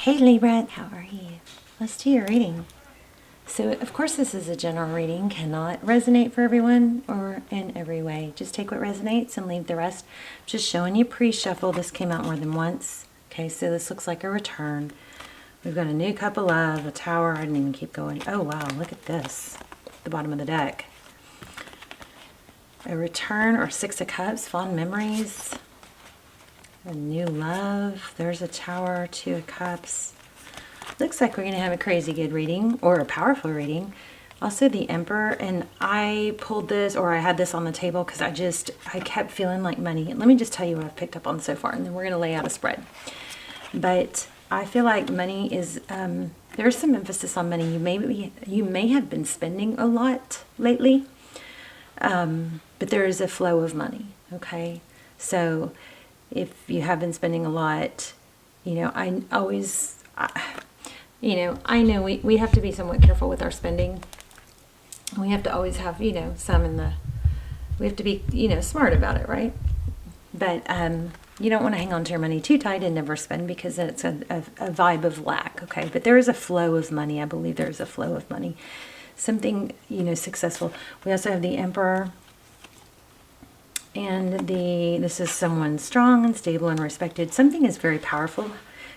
Hey Libra, how are you? Let's do your reading. So, of course, this is a general reading, cannot resonate for everyone or in every way. Just take what resonates and leave the rest. Just showing you pre-shuffle. This came out more than once. Okay, so this looks like a return. We've got a new cup of love, a tower. I didn't even keep going. Oh, wow, look at this. The bottom of the deck. A return or Six of Cups, fond memories. A new love. There's a tower, Two of Cups. Looks like we're going to have a crazy good reading or a powerful reading. Also the Emperor, and I pulled this, or I had this on the table because I kept feeling like money. Let me just tell you what I've picked up on so far, and then we're going to lay out a spread. But I feel like money is, there's some emphasis on money. You may have been spending a lot lately, but there is a flow of money, okay? So if you have been spending a lot, I know we have to be somewhat careful with our spending. We have to always have, some we have to be, smart about it, right? But you don't want to hang on to your money too tight and never spend, because it's a vibe of lack, okay? But there is a flow of money. I believe there is a flow of money. Something, successful. We also have the Emperor. And this is someone strong and stable and respected. Something is very powerful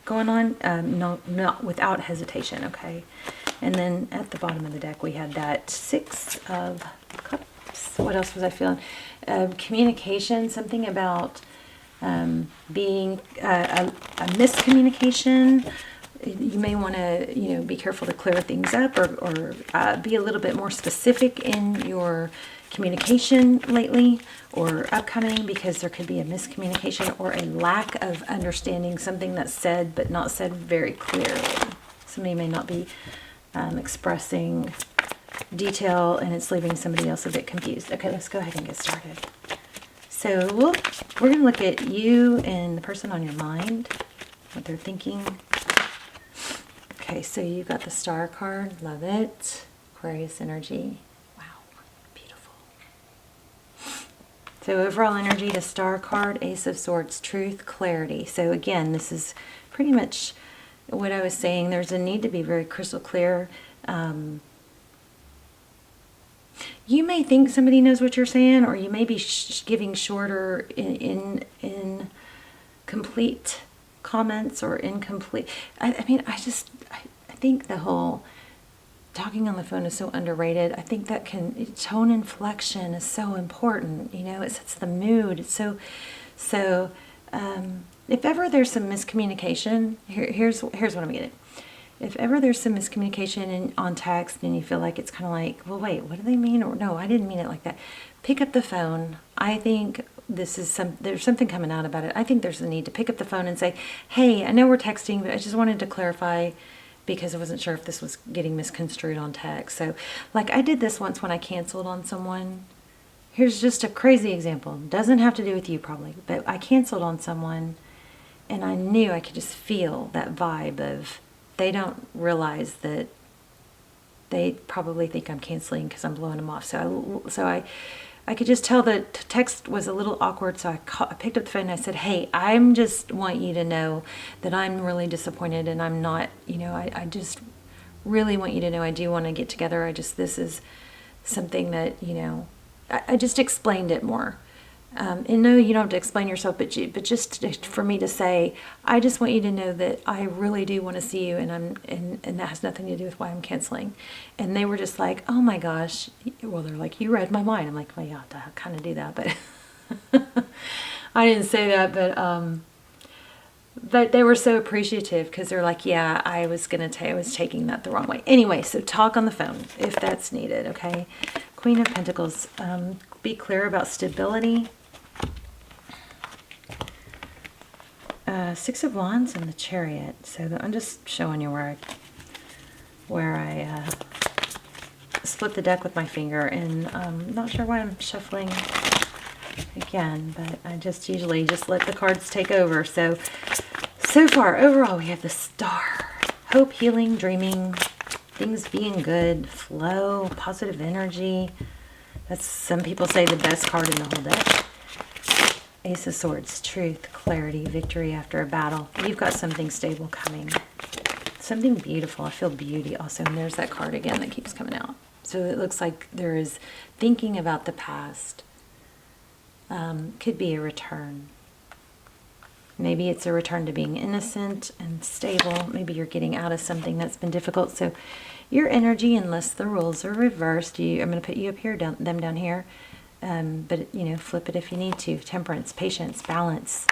going on, not without hesitation, okay? And then at the bottom of the deck, we had that Six of Cups. What else was I feeling? Communication, something about being a miscommunication. You may want to, be careful to clear things up or be a little bit more specific in your communication lately or upcoming, because there could be a miscommunication or a lack of understanding, something that's said but not said very clearly. Somebody may not be expressing detail, and it's leaving somebody else a bit confused. Okay, let's go ahead and get started. So we're going to look at you and the person on your mind, what they're thinking. Okay, so you've got the Star card. Love it. Aquarius energy. So overall energy, the Star card, Ace of Swords, truth, clarity. So again, this is pretty much what I was saying. There's a need to be very crystal clear. You may think somebody knows what you're saying, or you may be giving shorter in complete comments or incomplete. I think the whole talking on the phone is so underrated. I think that tone inflection is so important. It sets the mood. It's so if ever there's some miscommunication, here's what I'm getting. If ever there's some miscommunication on text and you feel like it's kind of like, well, wait, what do they mean? Or no, I didn't mean it like that. Pick up the phone. I think there's something coming out about it. I think there's a need to pick up the phone and say, hey, I know we're texting, but I just wanted to clarify, because I wasn't sure if this was getting misconstrued on text. So, like, I did this once when I canceled on someone. Here's just a crazy example. Doesn't have to do with you probably, but I canceled on someone, and I knew I could just feel that vibe of they don't realize that they probably think I'm canceling because I'm blowing them off. So I could just tell the text was a little awkward, so I picked up the phone and I said, hey, I just want you to know that I'm really disappointed, and I'm not, I just really want you to know I do want to get together. This is something that, I just explained it more. And no, you don't have to explain yourself, but just for me to say, I just want you to know that I really do want to see you, and that has nothing to do with why I'm canceling. And they were just like, oh my gosh. Well, they're like, you read my mind. I'm like, well, yeah, I kind of do that, but I didn't say that, but they were so appreciative, because they're like, yeah, I was taking that the wrong way. Anyway, so talk on the phone if that's needed, okay? Queen of Pentacles, be clear about stability. Six of Wands and the Chariot. So I'm just showing you where I split the deck with my finger, and I'm not sure why I'm shuffling again, but I usually just let the cards take over. So far, overall, we have the Star. Hope, healing, dreaming, things being good, flow, positive energy. That's, some people say, the best card in the whole deck. Ace of Swords, truth, clarity, victory after a battle. You've got something stable coming. something beautiful. I feel beauty also. And there's that card again that keeps coming out. So it looks like there is thinking about the past. Could be a return. Maybe it's a return to being innocent and stable. Maybe you're getting out of something that's been difficult. So your energy, unless the rules are reversed, I'm going to put you up here, them down here. But, you know, flip it if you need to. Temperance, patience, balance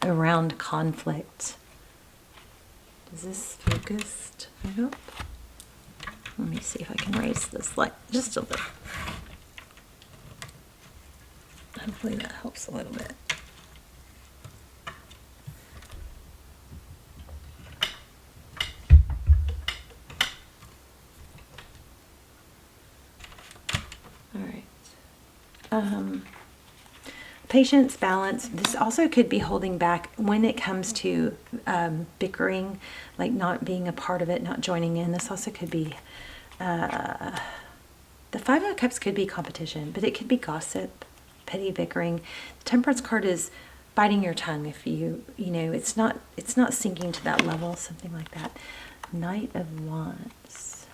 around conflict. Is this focused? I hope. Let me see if I can raise this light just a little. Hopefully that helps a little bit. All right. Patience, balance. This also could be holding back when it comes to bickering, like not being a part of it, not joining in. This also could be, the Five of Cups could be competition, but it could be gossip, petty bickering. The Temperance card is biting your tongue if you know, it's not sinking to that level, something like that. Knight of Wands.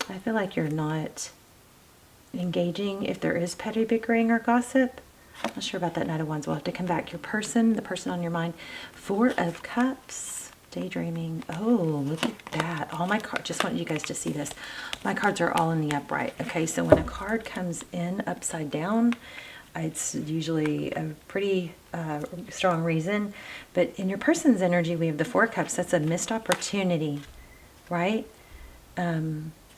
I feel like you're not engaging if there is petty bickering or gossip. I'm not sure about that Knight of Wands. We'll have to come back. Your person, the person on your mind. Four of Cups. Daydreaming. Oh, look at that. All my cards, just want you guys to see this. My cards are all in the upright. Okay, so when a card comes in upside down, it's usually a pretty strong reason. But in your person's energy, we have the Four of Cups. That's a missed opportunity, right?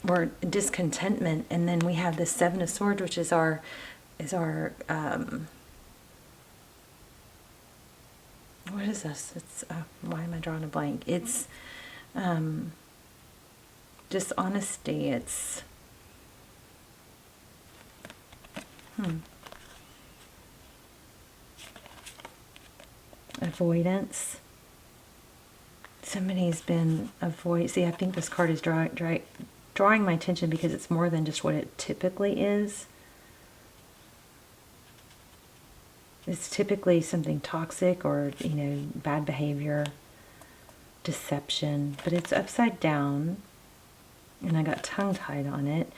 Or discontentment. And then we have the Seven of Swords, which is our what is this? It's why am I drawing a blank? It's dishonesty. It's avoidance. Somebody's been see, I think this card is drawing my attention because it's more than just what it typically is. It's typically something toxic or, you know, bad behavior, deception, but it's upside down, and I got tongue-tied on it.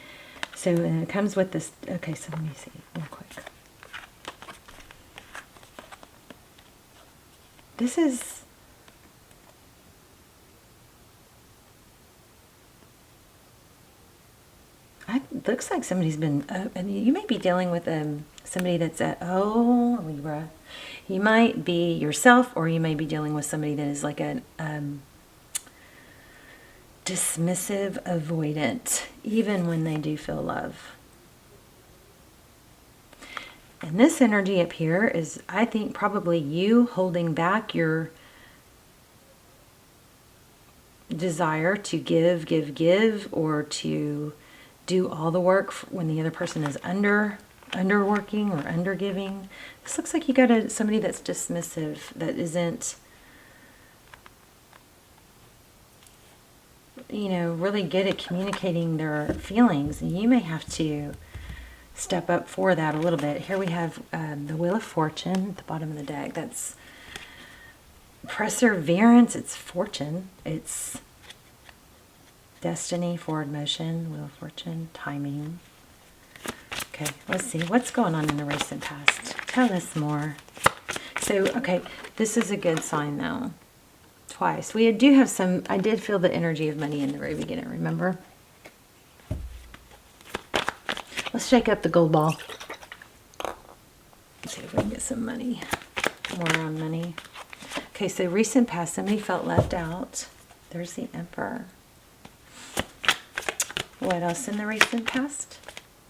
So it comes with this. Okay, so let me see real quick. This is looks like somebody's been, and you may be dealing with somebody that's Libra. You might be yourself, or you may be dealing with somebody that is like a dismissive, avoidant, even when they do feel love. And this energy up here is, I think, probably you holding back your desire to give, or to do all the work when the other person is underworking or undergiving. This looks like you got somebody that's dismissive, that isn't, you know, really good at communicating their feelings. And you may have to step up for that a little bit. Here we have the Wheel of Fortune at the bottom of the deck. That's perseverance. It's fortune. It's destiny, forward motion, Wheel of Fortune, timing. Okay, let's see. What's going on in the recent past? Tell us more. So, okay, this is a good sign, though. Twice. We do have some, I did feel the energy of money in the very beginning, remember? Let's shake up the gold ball. Let's see if we can get some money. More on money. Okay, so recent past, somebody felt left out. There's the Emperor. What else in the recent past?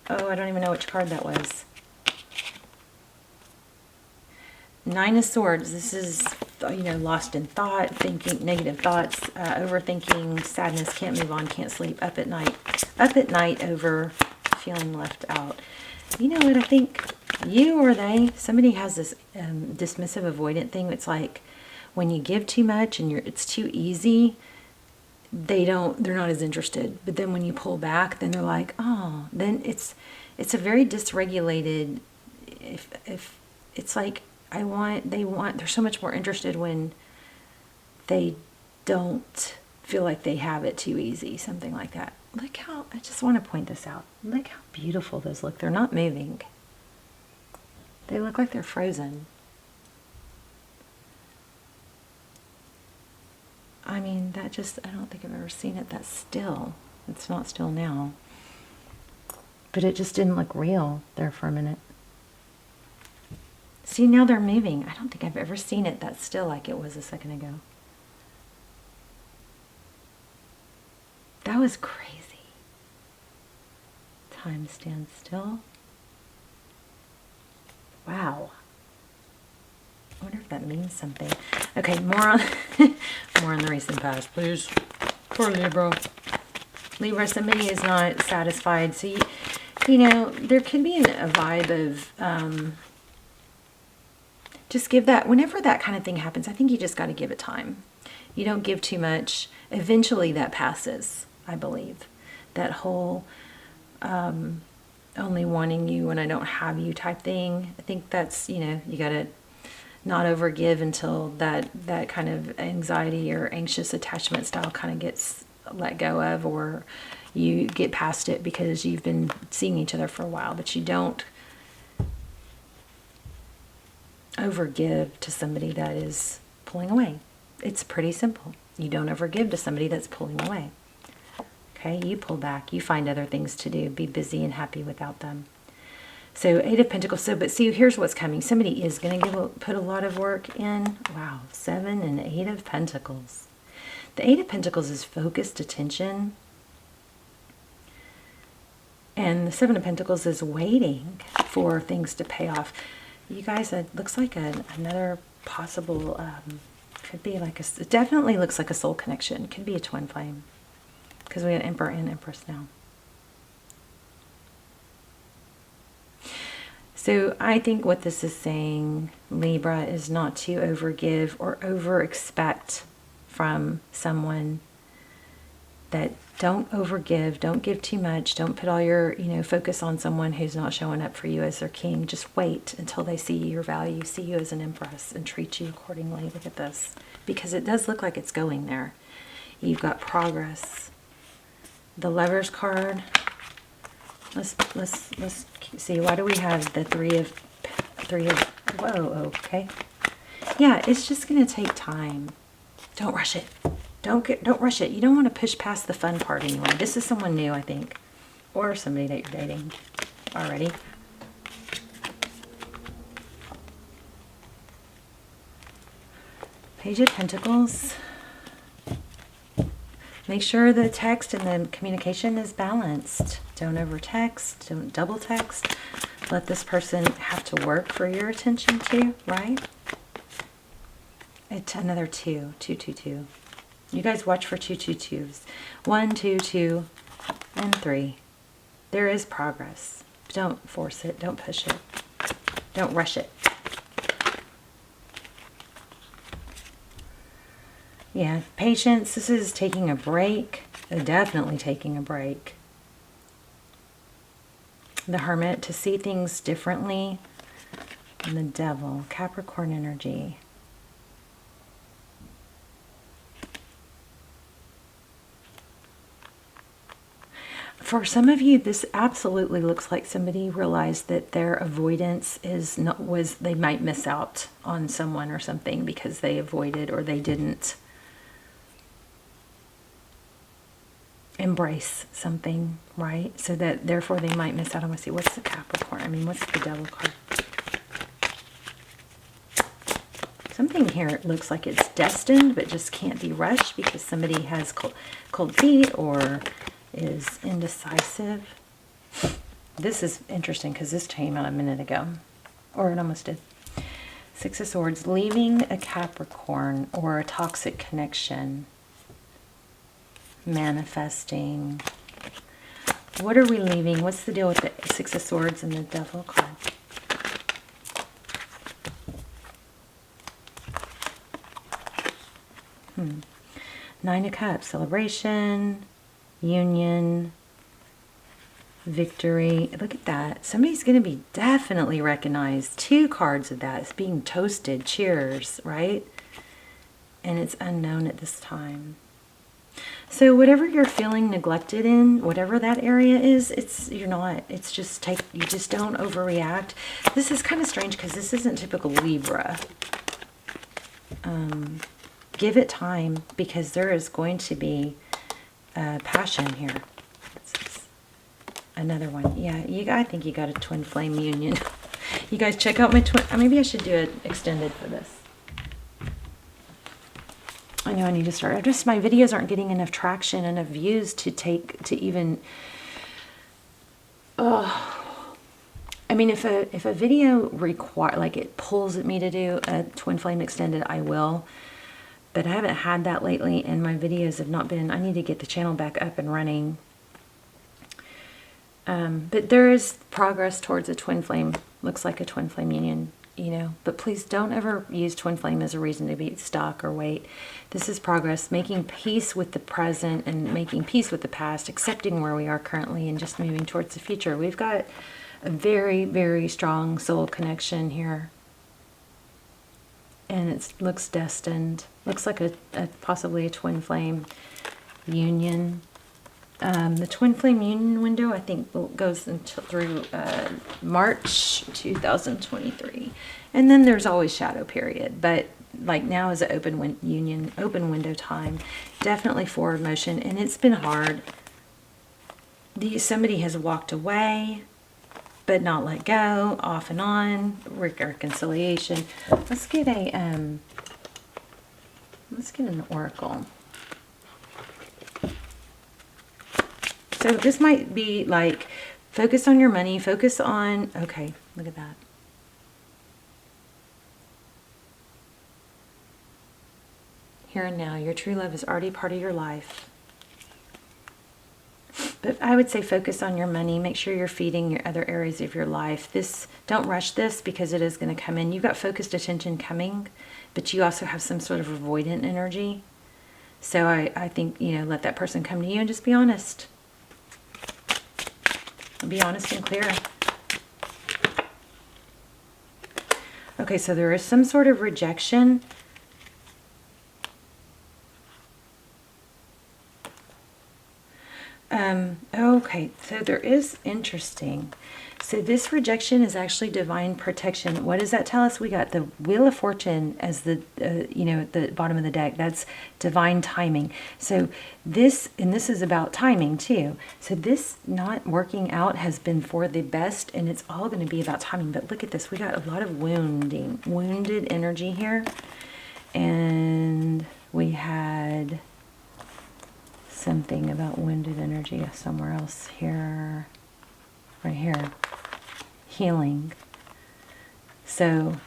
Oh, I don't even know which card that was. Nine of Swords. This is, you know, lost in thought, thinking, negative thoughts, overthinking, sadness, can't move on, can't sleep, up at night over feeling left out. You know what, I think you or they, somebody has this dismissive, avoidant thing. It's like when you give too much and it's too easy, they're not as interested. But then when you pull back, then they're like, oh, then it's a very dysregulated, if it's like, they're so much more interested when they don't feel like they have it too easy, something like that. Look how, I just want to point this out. Look how beautiful those look. They're not moving. They look like they're frozen. I mean, I don't think I've ever seen it that still. It's not still now. But it just didn't look real there for a minute. See, now they're moving. I don't think I've ever seen it that still like it was a second ago. That was crazy. Time stands still. Wow. I wonder if that means something. Okay, more on more on the recent past, please. Poor Libra. Libra, somebody is not satisfied. So you know, there can be a vibe of just give that, whenever that kind of thing happens, I think you just got to give it time. You don't give too much. Eventually that passes, I believe. That whole only wanting you when I don't have you type thing. I think that's, you know, you got to not overgive until that kind of anxiety or anxious attachment style kind of gets let go of, or you get past it because you've been seeing each other for a while, but you don't overgive to somebody that is pulling away. It's pretty simple. You don't overgive to somebody that's pulling away. Okay, you pull back. You find other things to do. Be busy and happy without them. So 8 of Pentacles. So, but see, here's what's coming. Somebody is going to put a lot of work in. Wow, 7 and 8 of Pentacles. The 8 of Pentacles is focused attention. And the 7 of Pentacles is waiting for things to pay off. You guys, it looks like another possible, could be like it definitely looks like a soul connection. Could be a twin flame. Because we have Emperor and Empress now. So I think what this is saying, Libra, is not to overgive or over-expect from someone. That don't overgive, don't give too much, don't put all your, you know, focus on someone who's not showing up for you as their king. Just wait until they see your value, see you as an empress, and treat you accordingly. Look at this. Because it does look like it's going there. You've got progress. The Lovers card. Let's see. Why do we have the three of whoa, okay. Yeah, it's just going to take time. Don't rush it. Don't rush it. You don't want to push past the fun part anyway. This is someone new, I think. Or somebody that you're dating already. Page of Pentacles. Make sure the text and the communication is balanced. Don't over text. Don't double text. Let this person have to work for your attention too, right? It's another 2. 2, 2, 2. You guys watch for 2, 2, 2s. 1, 2, 2, and 3. There is progress. Don't force it. Don't push it. Don't rush it. Yeah, patience. This is taking a break. Definitely taking a break. The Hermit, to see things differently. And the Devil, Capricorn energy. For some of you, this absolutely looks like somebody realized that their avoidance they might miss out on someone or something because they avoided or they didn't embrace something, right? So that therefore they might miss out on, let's see, what's the Capricorn? I mean, what's the Devil card? Something here, it looks like it's destined, but just can't be rushed because somebody has cold feet or is indecisive. This is interesting because this came out a minute ago, or it almost did. 6 of Swords, leaving a Capricorn or a toxic connection, manifesting. What are we leaving? What's the deal with the 6 of Swords and the Devil card? Nine of Cups, celebration, union, victory. Look at that. Somebody's going to be definitely recognized. 2 cards of that. It's being toasted. Cheers, right? And it's unknown at this time. So whatever you're feeling neglected in, whatever that area is, you're not. It's just you just don't overreact. This is kind of strange because this isn't typical Libra. Give it time, because there is going to be passion here. Another one. Yeah, I think you got a twin flame union. You guys check out my maybe I should do it extended for this. I know I need to start. My videos aren't getting enough traction, enough views to even. I mean, if a video it pulls at me to do a twin flame extended, I will. But I haven't had that lately, and my videos have not been. I need to get the channel back up and running. But there is progress towards a twin flame. Looks like a twin flame union, you know. But please don't ever use twin flame as a reason to be stuck or wait. This is progress, making peace with the present and making peace with the past, accepting where we are currently and just moving towards the future. We've got a very, very strong soul connection here. And it looks destined. Looks like possibly a twin flame union. The twin flame union window, I think, goes through March 2023. And then there's always shadow period. But like now is an open window time. Definitely forward motion. And it's been hard. Somebody has walked away, but not let go, off and on, reconciliation. Let's get an oracle. So this might be like, focus on your money, focus on, okay, look at that. Here and now, your true love is already part of your life. But I would say focus on your money. Make sure you're feeding your other areas of your life. Don't rush this, because it is going to come in. You've got focused attention coming, but you also have some sort of avoidant energy. So I think, let that person come to you and just be honest. Be honest and clear. Okay, so there is some sort of rejection. Okay, so there is interesting. So this rejection is actually divine protection. What does that tell us? We got the Wheel of Fortune as the, at the bottom of the deck. That's divine timing. So this is about timing too. So this not working out has been for the best, and it's all going to be about timing. But look at this. We got a lot of wounded energy here. And we had something about wounded energy somewhere else here, right here, healing. So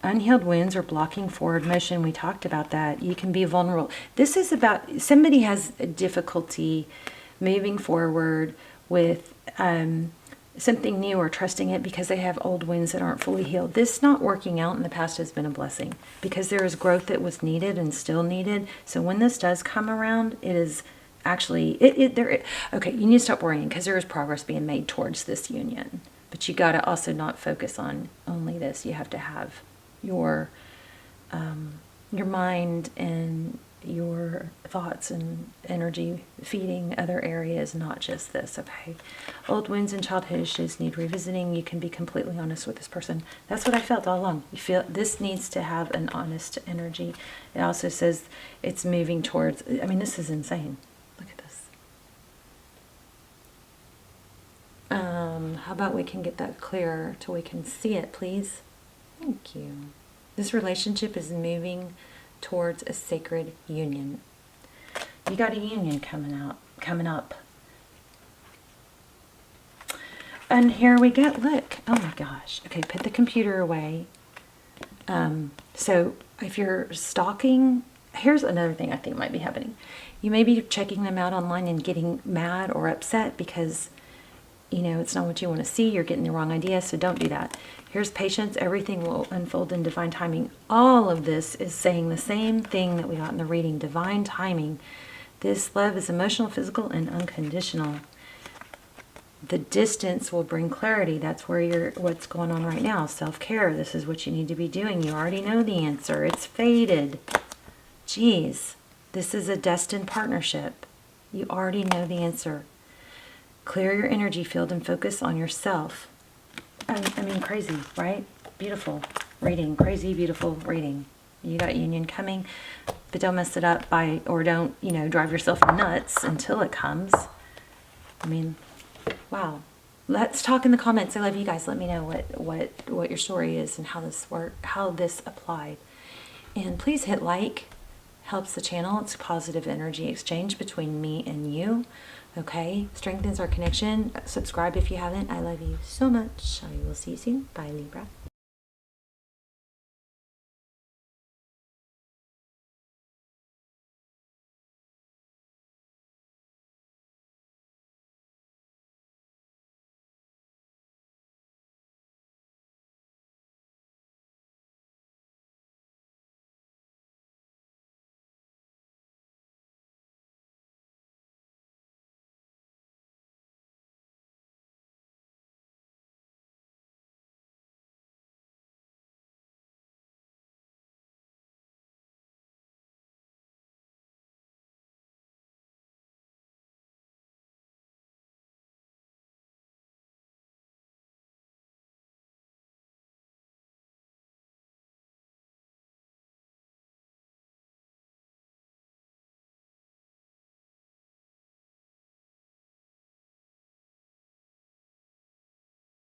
unhealed wounds are blocking forward motion. We talked about that. You can be vulnerable. This is about somebody has a difficulty moving forward with something new or trusting it because they have old wounds that aren't fully healed. This not working out in the past has been a blessing, because there is growth that was needed and still needed. So when this does come around, it is actually okay, you need to stop worrying, because there is progress being made towards this union. But you got to also not focus on only this. You have to have your mind and your thoughts and energy feeding other areas, not just this. Okay, old wounds and childhood issues need revisiting. You can be completely honest with this person. That's what I felt all along. You feel this needs to have an honest energy. It also says it's moving towards, I mean, this is insane. Look at this. How about we can get that clearer till we can see it, please? Thank you. This relationship is moving towards a sacred union. You got a union coming up. And here we go. Look. Oh my gosh. Okay, put the computer away. So if you're stalking, here's another thing I think might be happening. You may be checking them out online and getting mad or upset because it's not what you want to see. You're getting the wrong idea, so don't do that. Here's patience. Everything will unfold in divine timing. All of this is saying the same thing that we got in the reading. Divine timing. This love is emotional, physical, and unconditional. The distance will bring clarity. That's where what's going on right now. Self-care. This is what you need to be doing. You already know the answer. It's fated. Geez, this is a destined partnership. You already know the answer. Clear your energy field and focus on yourself. I mean, crazy, right? Beautiful reading. Crazy, beautiful reading. You got union coming, but don't mess it up or don't, drive yourself nuts until it comes. I mean, wow. Let's talk in the comments. I love you guys. Let me know what your story is and how this applied. And please hit like. Helps the channel. It's a positive energy exchange between me and you. Okay? Strengthens our connection. Subscribe if you haven't. I love you so much. I will see you soon. Bye, Libra.